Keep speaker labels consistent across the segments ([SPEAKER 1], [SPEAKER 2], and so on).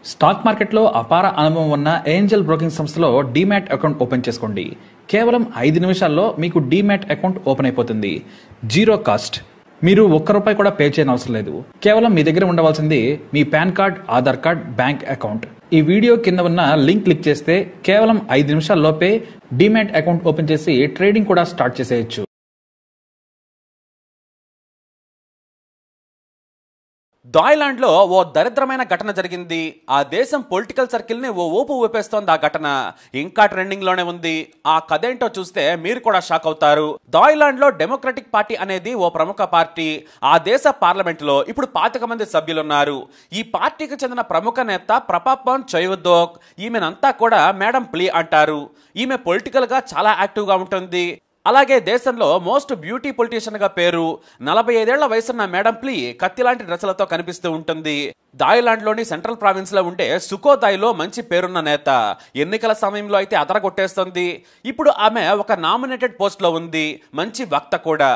[SPEAKER 1] Stock మార్కెట్లో అపార అనుభవం ఉన్న ఏంజల్ బ్రోకింగ్ సంస్థలో డీమ్యాట్ అకౌంట్ ఓపెన్ చేసుకోండి. కేవలం 5 నిమిషాల్లో మీకు డీమ్యాట్ అకౌంట్ ఓపెన్ అయిపోతుంది. Zero cost. మీరు ₹1 కూడా పే చేయని అవసరం లేదు. కేవలం మీ దగ్గర ఉండవలసింది మీ PAN card, Aadhaar card, bank account. ఈ వీడియో కింద ఉన్న లింక్ క్లిక్ చేస్తే కేవలం 5 నిమిషాల్లోపే డీమ్యాట్ అకౌంట్ ఓపెన్ చేసి ట్రేడింగ్ కూడా స్టార్ట్ చేసేయచ్చు.
[SPEAKER 2] థాయిలాండ్లో ఓ దరిద్రమైన ఘటన జరిగింది. ఆ దేశం పొలిటికల్ సర్కిల్ని ఓ ఊపు ఊపేస్తోంది. ఆ ఘటన ఇంకా ట్రెండింగ్ లోనే ఉంది. ఆ కథేంటో చూస్తే మీరు కూడా షాక్ అవుతారు. థాయిలాండ్లో డెమోక్రటిక్ పార్టీ అనేది ఓ ప్రముఖ పార్టీ. ఆ దేశ పార్లమెంట్లో ఇప్పుడు 25 మంది సభ్యులున్నారు. ఈ పార్టీకి చెందిన ప్రముఖ నేత ప్రపాపన్ చొయుదోక్. ఈమెనంతా కూడా మేడం ప్లీ అంటారు. ఈమె పొలిటికల్ గా చాలా యాక్టివ్ గా ఉంటుంది. అలాగే దేశంలో మోస్ట్ బ్యూటీ పొలిటీషియన్ గా పేరు. 45 ఏళ్ల వయసున్న మేడం ప్లీ కత్తిలాంటి డ్రెస్సులతో కనిపిస్తూ ఉంటుంది. థాయిలాండ్లోని సెంట్రల్ ప్రావిన్స్ లో ఉండే సుకోథాయిలో మంచి పేరున్న నేత. ఎన్నికల సమయంలో అయితే అదరగొట్టేస్తుంది. ఇప్పుడు ఆమె ఒక నామినేటెడ్ పోస్ట్ లో ఉంది. మంచి వక్త కూడా.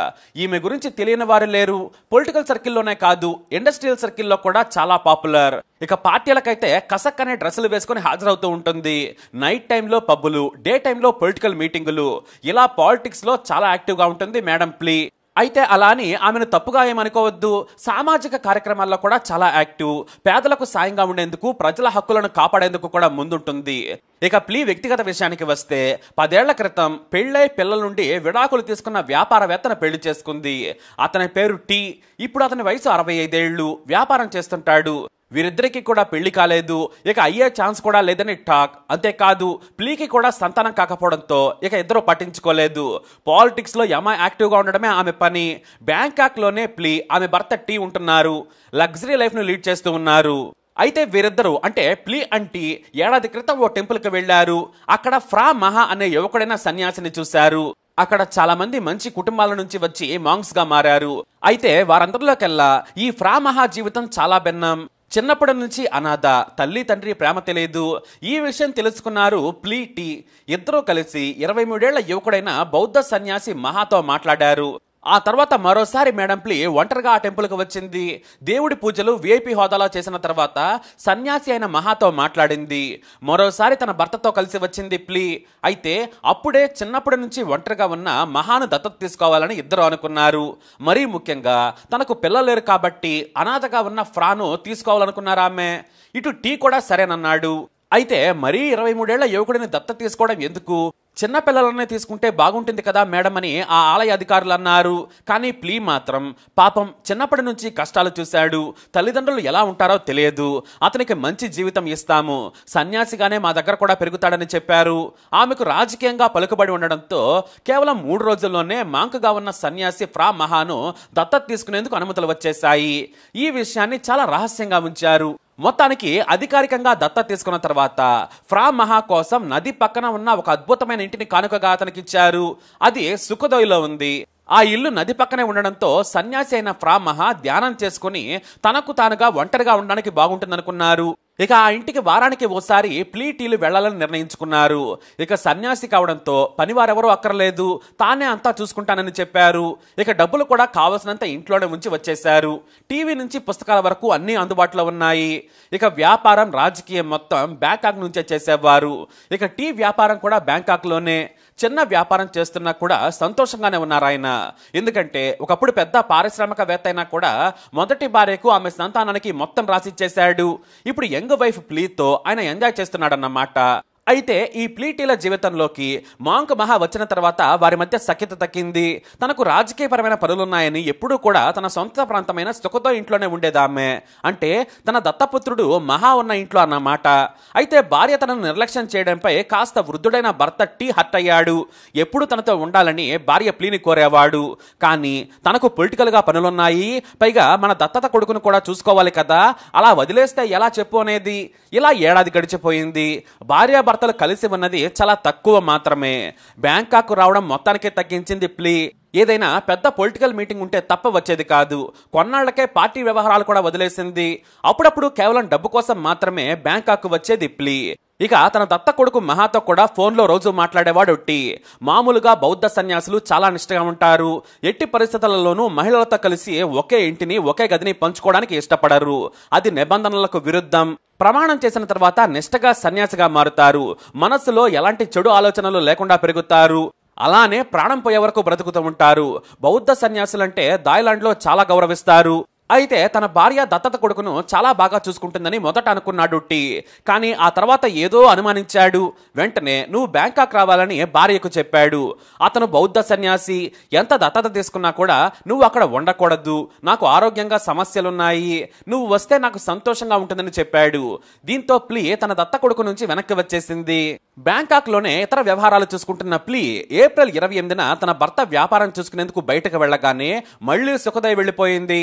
[SPEAKER 2] ఈమె గురించి తెలియని వారు లేరు. పొలిటికల్ సర్కిల్లోనే కాదు, ఇండస్ట్రియల్ సర్కిల్లో కూడా చాలా పాపులర్. ఇక పార్టీలకైతే కసక్ అనే డ్రెస్సులు వేసుకుని హాజరవుతూ ఉంటుంది. నైట్ టైంలో పబ్బులు, డే టైంలో పొలిటికల్ మీటింగులు, ఇలా పాలిటిక్స్ లో చాలా యాక్టివ్ గా ఉంటుంది మేడం ప్లీ. అయితే అలా అని ఆమెను తప్పుగా ఏమనుకోవద్దు. సామాజిక కార్యక్రమాల్లో కూడా చాలా యాక్టివ్. పేదలకు సాయంగా ఉండేందుకు, ప్రజల హక్కులను కాపాడేందుకు కూడా ముందుంటుంది. ఇక ప్లీ వ్యక్తిగత విషయానికి వస్తే 10 ఏళ్ల క్రితం పెళ్ళై పిల్లల నుండి విడాకులు తీసుకున్న వ్యాపారవేత్తను పెళ్లి చేసుకుంది. అతని పేరు టీ. ఇప్పుడు అతని వయసు 65 ఏళ్లు. వ్యాపారం చేస్తుంటాడు. వీరిద్దరికి కూడా పెళ్లి కాలేదు. ఇక అయ్యే ఛాన్స్ కూడా లేదని టాక్. అంతేకాదు ప్లీకి కూడా సంతానం కాకపోవడంతో ఇక ఇద్దరు పట్టించుకోలేదు. పాలిటిక్స్ లో యాక్టివ్ గా ఉండడమే ఆమె పని. బ్యాంకాక్ లోనే ప్లీ, ఆమె భర్త టీ ఉంటున్నారు. లగ్జరీ లైఫ్ ను లీడ్ చేస్తూ ఉన్నారు. అయితే వీరిద్దరు అంటే ప్లీ అంటీ ఏడాది క్రితం ఓ టెంపుల్ కి వెళ్లారు. అక్కడ ఫ్రా మహా అనే యువకుడైన సన్యాసిని చూశారు. అక్కడ చాలా మంది మంచి కుటుంబాల నుంచి వచ్చి మాంగ్స్ గా మారారు. అయితే వారందరిలోకెల్లా ఈ ఫ్రా మహా జీవితం చాలా భిన్నం. చిన్నప్పటి నుంచి అనాథ, తల్లి తండ్రి ప్రేమ తెలియదు. ఈ విషయం తెలుసుకున్నారు ప్లీ టీ. ఇద్దరూ కలిసి 23 ఏళ్ల యువకుడైన బౌద్ధ సన్యాసి మహాతో మాట్లాడారు. ఆ తర్వాత మరోసారి మేడం ప్లీ ఒంటరిగా ఆ టెంపుల్కి వచ్చింది. దేవుడి పూజలు విఐపి హోదాలో చేసిన తర్వాత సన్యాసి అయిన మహాతో మాట్లాడింది. మరోసారి తన భర్తతో కలిసి వచ్చింది ప్లీ. అయితే అప్పుడే చిన్నప్పటి నుంచి ఒంటరిగా ఉన్న మహాను దత్తత తీసుకోవాలని ఇద్దరు అనుకున్నారు. మరీ ముఖ్యంగా తనకు పిల్లలు లేరు కాబట్టి అనాథగా ఉన్న ఫ్రాను తీసుకోవాలనుకున్నారు ఆమె. ఇటు టీ కూడా సరేనన్నాడు. అయితే మరీ 23 ఏళ్ల యువకుడిని దత్తత తీసుకోవడం ఎందుకు, చిన్న పిల్లలనే తీసుకుంటే బాగుంటుంది కదా మేడం అని ఆ ఆలయ అధికారులు అన్నారు. కానీ ప్లీ మాత్రం పాపం చిన్నప్పటి నుంచి కష్టాలు చూశాడు. తల్లిదండ్రులు ఎలా ఉంటారో తెలియదు. అతనికి మంచి జీవితం ఇస్తాము, సన్యాసిగానే మా దగ్గర కూడా పెరుగుతాడని చెప్పారు. ఆమెకు రాజకీయంగా పలుకుబడి ఉండడంతో కేవలం 3 రోజుల్లోనే మాంకుగా ఉన్న సన్యాసి ఫ్రా మహాను దత్తత తీసుకునేందుకు అనుమతులు వచ్చేశాయి. ఈ విషయాన్ని చాలా రహస్యంగా ఉంచారు. మొత్తానికి అధికారికంగా దత్తత తీసుకున్న తర్వాత ఫ్రా మహా కోసం నది పక్కన ఉన్న ఒక అద్భుతమైన ఇంటిని కానుకగా అతనికి ఇచ్చారు. అది సుఖదోయిలో ఉంది. ఆ ఇల్లు నది పక్కనే ఉండడంతో సన్యాసి అయిన ఫ్రా మహా ధ్యానం చేసుకుని తనకు తానుగా ఒంటరిగా ఉండడానికి బాగుంటుందనుకున్నారు. ఇక ఆ ఇంటికి వారానికి ఓసారి ప్లీ టీలు వెళ్లాలని నిర్ణయించుకున్నారు. ఇక సన్యాసి కావడంతో పనివారెవరూ అక్కర్లేదు, తానే అంతా చూసుకుంటానని చెప్పారు. ఇక డబ్బులు కూడా కావలసినంత ఇంట్లోనే ఉంచి వచ్చేశారు. టీవీ నుంచి పుస్తకాల వరకు అన్నీ అందుబాటులో ఉన్నాయి. ఇక వ్యాపారం, రాజకీయం మొత్తం బ్యాంకాక్ నుంచే చేసేవారు. ఇక టీ వ్యాపారం కూడా బ్యాంకాక్ లోనే. చిన్న వ్యాపారం చేస్తున్నా కూడా సంతోషంగానే ఉన్నారు ఆయన. ఎందుకంటే ఒకప్పుడు పెద్ద పారిశ్రామికవేత్త అయినా కూడా మొదటి భార్యకు ఆమె సంతానానికి మొత్తం రాసిచ్చేశాడు. ఇప్పుడు యంగ్ వైఫ్ ప్లీతో ఆయన ఎంజాయ్ చేస్తున్నాడన్నమాట. అయితే ఈ ప్లీటీల జీవితంలోకి మాంక్ మహా వచ్చిన తర్వాత వారి మధ్య సఖ్యత తగ్గింది. తనకు రాజకీయపరమైన పనులున్నాయని ఎప్పుడూ కూడా తన సొంత ప్రాంతమైన సుఖతో ఇంట్లోనే ఉండేదామె. అంటే తన దత్తపుత్రుడు మహా ఉన్న ఇంట్లో అన్నమాట. అయితే భార్య తనను నిర్లక్ష్యం చేయడంపై కాస్త వృద్ధుడైన భర్త టీ హర్ట్ అయ్యాడు. ఎప్పుడు తనతో ఉండాలని భార్య ప్లీని కోరేవాడు. కానీ తనకు పొలిటికల్ గా పనులున్నాయి, పైగా మన దత్తత కొడుకును కూడా చూసుకోవాలి కదా, అలా వదిలేస్తే ఎలా చెప్పు అనేది. ఇలా ఏడాది గడిచిపోయింది. భార్య భర్తలు కలిసి ఉన్నది చాలా తక్కువ మాత్రమే. బ్యాంకాక్ రావడం మొత్తానికే తగ్గించింది ప్లీ. ఏదైనా పెద్ద పొలిటికల్ మీటింగ్ ఉంటే తప్ప వచ్చేది కాదు. కొన్నాళ్లకే పార్టీ వ్యవహారాలు కూడా వదిలేసింది. అప్పుడప్పుడు కేవలం డబ్బు కోసం మాత్రమే బ్యాంకాక్ వచ్చేది ప్లీ. ఇక తన దత్త కొడుకు మహాతో కూడా ఫోన్లో రోజు మాట్లాడేవాడు టీ. మామూలుగా బౌద్ధ సన్యాసులు చాలా నిష్ఠగా ఉంటారు. ఎట్టి పరిస్థితులలోనూ మహిళలతో కలిసి ఒకే ఇంటిని ఒకే గదిని పంచుకోవడానికి ఇష్టపడరు. అది నిబంధనలకు విరుద్ధం. ప్రమాణం చేసిన తర్వాత నిష్ఠగా సన్యాసిగా మారుతారు. మనస్సులో ఎలాంటి చెడు ఆలోచనలు లేకుండా పెరుగుతారు. అలానే ప్రాణం పోయే వరకు బ్రతుకుతూ ఉంటారు. బౌద్ధ సన్యాసులంటే థాయిలాండ్లో చాలా గౌరవిస్తారు. అయితే తన భార్య దత్తత కొడుకును చాలా బాగా చూసుకుంటుందని మొదట అనుకున్నాడు టీ. కానీ ఆ తర్వాత ఏదో అనుమానించాడు. వెంటనే నువ్వు బ్యాంకాక్ రావాలని భార్యకు చెప్పాడు. అతను బౌద్ధ సన్యాసి. ఎంత దత్తత తీసుకున్నా కూడా నువ్వు అక్కడ ఉండకూడదు, నాకు ఆరోగ్యంగా సమస్యలున్నాయి, నువ్వు వస్తే నాకు సంతోషంగా ఉంటుందని చెప్పాడు. దీంతో ప్లీ తన దత్త కొడుకు నుంచి వెనక్కి వచ్చేసింది. బ్యాంకాక్ లోనే ఇతర వ్యవహారాలు చూసుకుంటున్న ప్లీ ఏప్రిల్ 28న తన భర్త వ్యాపారం చూసుకునేందుకు బయటకు వెళ్ళగానే మళ్లీ సుఖదయ వెళ్లిపోయింది.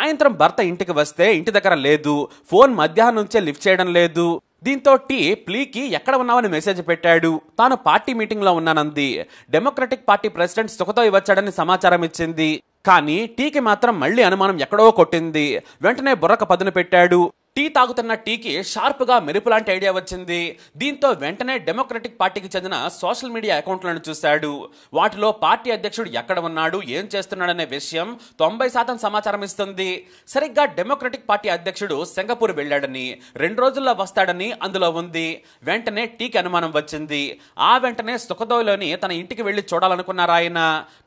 [SPEAKER 2] సాయంత్రం భర్త ఇంటికి వస్తే ఇంటి దగ్గర లేదు. ఫోన్ మధ్యాహ్నం నుంచే లిఫ్ట్ చేయడం లేదు. దీంతో టీ ప్లీకి ఎక్కడ ఉన్నావని మెసేజ్ పెట్టాడు. తాను పార్టీ మీటింగ్ లో ఉన్నానంది. డెమోక్రటిక్ పార్టీ ప్రెసిడెంట్ సుఖదయ్ వచ్చాడని సమాచారం ఇచ్చింది. కానీ టీకి మాత్రం మళ్లీ అనుమానం ఎక్కడో కొట్టింది. వెంటనే బుర్రకు పదును పెట్టాడు. టీ తాగుతున్న టీకి షార్ప్ గా మెరుపు లాంటి ఐడియా వచ్చింది. దీంతో వెంటనే డెమోక్రటిక్ పార్టీకి చెందిన సోషల్ మీడియా అకౌంట్లను చూశాడు. వాటిలో పార్టీ అధ్యక్షుడు ఎక్కడ ఉన్నాడు, ఏం చేస్తున్నాడనే విషయం 90% సమాచారం ఇస్తుంది. సరిగ్గా డెమోక్రటిక్ పార్టీ అధ్యక్షుడు సింగపూర్ వెళ్ళాడని, 2 రోజుల్లో వస్తాడని అందులో ఉంది. వెంటనే టీకి అనుమానం వచ్చింది. ఆ వెంటనే సుఖదోయ్లోని తన ఇంటికి వెళ్లి చూడాలనుకున్నారు ఆయన.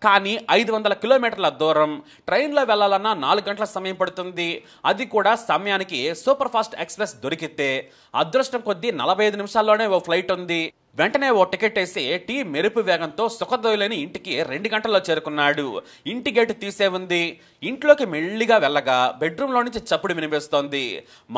[SPEAKER 2] కానీ 500 కిలోమీటర్ల దూరం, ట్రైన్లో వెళ్లాలన్నా 4 గంటల సమయం పడుతుంది. అది కూడా సమయానికి సూపర్ ఫాస్ట్ ఎక్స్ప్రెస్ దొరికితే అదృష్టం కొద్దీ 45 నిమిషాల్లోనే ఓ ఫ్లైట్ ఉంది. వెంటనే ఓ టికెట్ వేసి టీ మెరుపు వేగంతో సుఖదోయ్లేని ఇంటికి 2 గంటల్లో చేరుకున్నాడు. ఇంటి గేటు తీసే ఉంది. ఇంట్లోకి మెల్లిగా వెళ్ళగా బెడ్రూమ్లో నుంచి చప్పుడు వినిపిస్తోంది.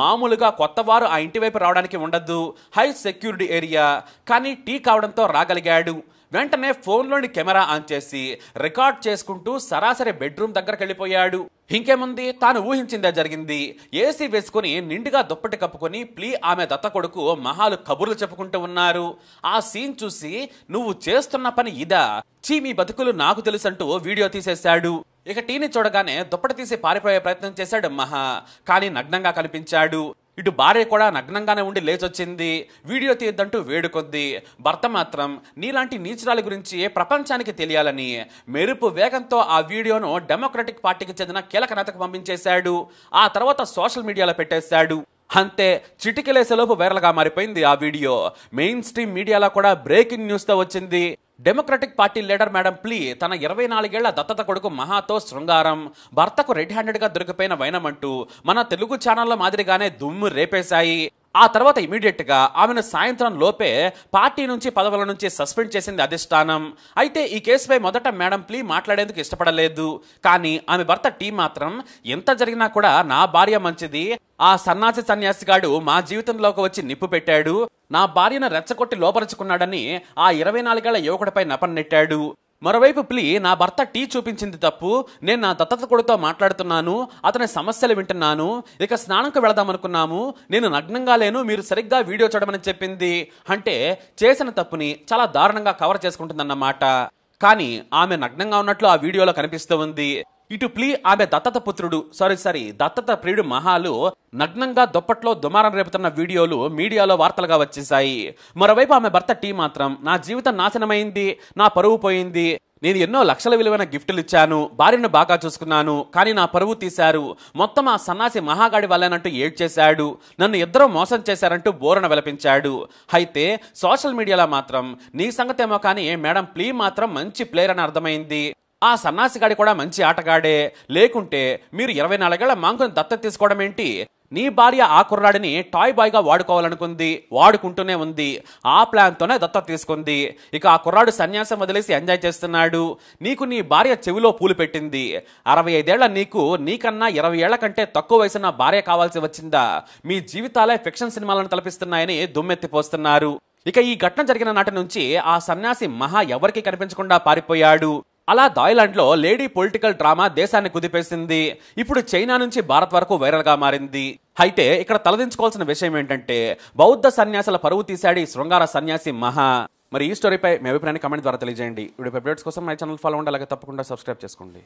[SPEAKER 2] మామూలుగా కొత్తవారు ఆ ఇంటి వైపు రావడానికి ఉండదు, హై సెక్యూరిటీ ఏరియా. కానీ టీ కావడంతో రాగలిగాడు. వెంటనే ఫోన్లోని కెమెరా ఆన్ చేసి రికార్డ్ చేసుకుంటూ సరాసరి బెడ్రూమ్ దగ్గరకు వెళ్ళిపోయాడు. ఇంకేముంది, తాను ఊహించిందే జరిగింది. ఏసీ వేసుకుని నిండుగా దుప్పటి కప్పుకొని ప్లీ ఆమె దత్త కొడుకు మహాలు కబుర్లు చెప్పుకుంటూ ఉన్నారు. ఆ సీన్ చూసి నువ్వు చేస్తున్న పని ఇదా, చీ మీ బతుకులు నాకు తెలుసంటూ వీడియో తీసేశాడు. ఇక టీని చూడగానే దుప్పటి తీసి పారిపోయే ప్రయత్నం చేశాడు మహా. కానీ నగ్నంగా కనిపించాడు. ఇటు భార్య కూడా నగ్నంగానే ఉండి లేచొచ్చింది. వీడియో తీయద్దంటూ వేడుకొద్ది. భర్త మాత్రం నీలాంటి నీచురాలి గురించి ప్రపంచానికి తెలియాలని మెరుపు వేగంతో ఆ వీడియోను డెమోక్రటిక్ పార్టీకి చెందిన కీలక నేతకు పంపించేశాడు. ఆ తర్వాత సోషల్ మీడియాలో పెట్టేశాడు. అంతే, చిటికెలేసేలోపు వైరల్గా మారిపోయింది ఆ వీడియో. మెయిన్ స్ట్రీమ్ మీడియాలో కూడా బ్రేకింగ్ న్యూస్తో వచ్చింది. డెమోక్రటిక్ పార్టీ లీడర్ మేడం ప్లీ తన 24 ఏళ్ల దత్తత కొడుకు మహాతో శృంగారం, భర్తకు రెడ్ హ్యాండెడ్గా దొరికిపోయిన వైనమంటూ మన తెలుగు ఛానళ్ల మాదిరిగానే దుమ్ము రేపేశాయి. ఆ తర్వాత ఇమీడియట్ గా ఆమెను సాయంత్రం లోపే పార్టీ నుంచి పదవుల నుంచి సస్పెండ్ చేసింది అధిష్టానం. అయితే ఈ కేసుపై మొదట మేడం ప్లీ మాట్లాడేందుకు ఇష్టపడలేదు. కానీ ఆమె భర్త టీ మాత్రం ఎంత జరిగినా కూడా నా భార్య మంచిది, ఆ సన్యాసిగాడు మా జీవితంలోకి వచ్చి నిప్పు పెట్టాడు, నా భార్యను రెచ్చగొట్టి లోపరుచుకున్నాడని ఆ 24 ఏళ్ల యువకుడిపై నెట్టాడు. మరోవైపు ప్లీ నా భర్త టీ చూపించింది తప్పు, నేను నా దత్తత కొడుకుతో మాట్లాడుతున్నాను, అతని సమస్యలు వింటున్నాను, ఇక స్నానంకు వెళదామనుకున్నాము, నేను నగ్నంగా లేను, మీరు సరిగ్గా వీడియో చూడమని చెప్పింది. అంటే చేసిన తప్పుని చాలా దారుణంగా కవర్ చేసుకుంటుందన్నమాట. కానీ ఆమె నగ్నంగా ఉన్నట్లు ఆ వీడియోలో కనిపిస్తూ ఉంది. ఇటు ప్లీ ఆమె దత్తత పుత్రుడు దత్తత ప్రియుడు మహాలు నగ్నంగా దుప్పట్లో దుమారం రేపుతున్న వీడియోలు మీడియాలో వార్తలుగా వచ్చేశాయి. మరోవైపు ఆమె భర్త టీ మాత్రం నా జీవితం నాశనమైంది, నా పరువు పోయింది, నేను ఎన్నో లక్షల విలువైన గిఫ్టులు ఇచ్చాను, భార్యను బాగా చూసుకున్నాను, కానీ నా పరువు తీశారు, మొత్తం ఆ సన్నాసి మహాగాడి వల్లేనంటూ ఏడ్చేశాడు, నన్ను ఇద్దరూ మోసం చేశారంటూ బోరణ విలపించాడు. అయితే సోషల్ మీడియాలో మాత్రం నీ సంగతేమో కానీ మేడం ప్లీ మాత్రం మంచి ప్లేయర్ అని అర్థమైంది. ఆ సన్నాసిగాడి కూడా మంచి ఆటగాడే, లేకుంటే మీరు 24 ఏళ్ల మాంకుని దత్తత తీసుకోవడం ఏంటి? నీ భార్య ఆ కుర్రాడిని టాయ్ బాయ్గా వాడుకోవాలనుకుంది, వాడుకుంటూనే ఉంది. ఆ ప్లాన్తోనే దత్తత తీసుకుంది. ఇక ఆ కుర్రాడు సన్యాసం వదిలేసి ఎంజాయ్ చేస్తున్నాడు. నీకు నీ భార్య చెవిలో పూలు పెట్టింది. 65 ఏళ్ల నీకన్నా 20 ఏళ్ల కంటే తక్కువ వయసున్న భార్య కావాల్సి వచ్చిందా? మీ జీవితాలే ఫిక్షన్ సినిమాలను తలపిస్తున్నాయని దుమ్మెత్తిపోస్తున్నారు. ఇక ఈ ఘటన జరిగిన నాటి నుంచి ఆ సన్యాసి మహా ఎవరికి కనిపించకుండా పారిపోయాడు. అలా థాయిలాండ్లో లేడీ పొలిటికల్ డ్రామా దేశాన్ని కుదిపేసింది. ఇప్పుడు చైనా నుంచి భారత్ వరకు వైరల్గా మారింది. అయితే ఇక్కడ తలదించుకోవాల్సిన విషయం ఏంటంటే బౌద్ధ సన్యాసుల పరువు తీశాడు ఈ శృంగార సన్యాసి మహా. మరి ఈ స్టోరీపై మీ అభిప్రాయాన్ని కామెంట్ ద్వారా తెలియజేయండి. వీడియో అప్డేట్స్ కోసం మై ఛానల్ ఫాలో అవ్వండి, అలాగే తప్పకుండా సబ్స్క్రైబ్ చేసుకోండి.